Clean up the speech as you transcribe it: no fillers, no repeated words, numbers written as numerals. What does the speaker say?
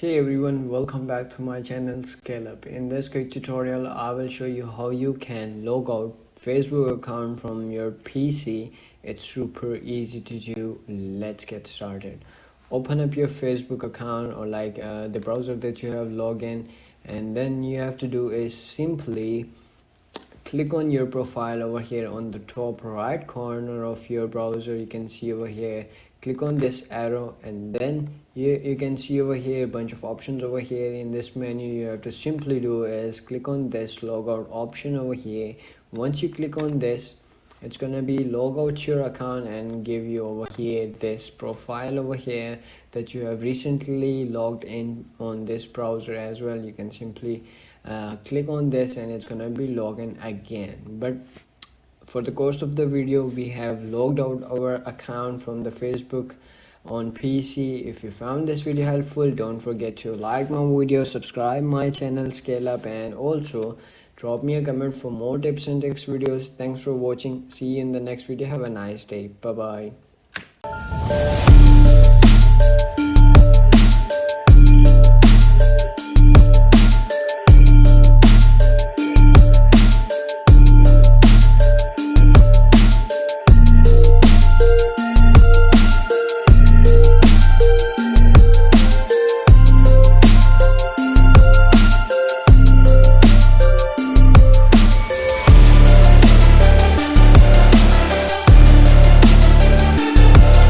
Hey everyone, welcome back to my channel Scale Up. In this quick tutorial, I will show you how you can log out Facebook account from your PC. It's super easy to do. Let's get started. Open up your Facebook account or the browser that you have logged in, and then you have to do is simply click on your profile over here on the top right corner of your browser. You can see over here, click on this arrow, and then you can see over here a bunch of options over here. In this menu, you have to simply do is click on this logout option over here. Once you click on this, it's gonna be log out your account and give you over here this profile over here that you have recently logged in on this browser as well. You can simply click on this and it's gonna be login again. But for the course of the video, we have logged out our account from the Facebook on PC. If you found this video helpful, don't forget to like my video, subscribe my channel Scale Up, and also drop me a comment for more tips and tricks videos. Thanks for watching. See you in the next video. Have a nice day. Bye bye.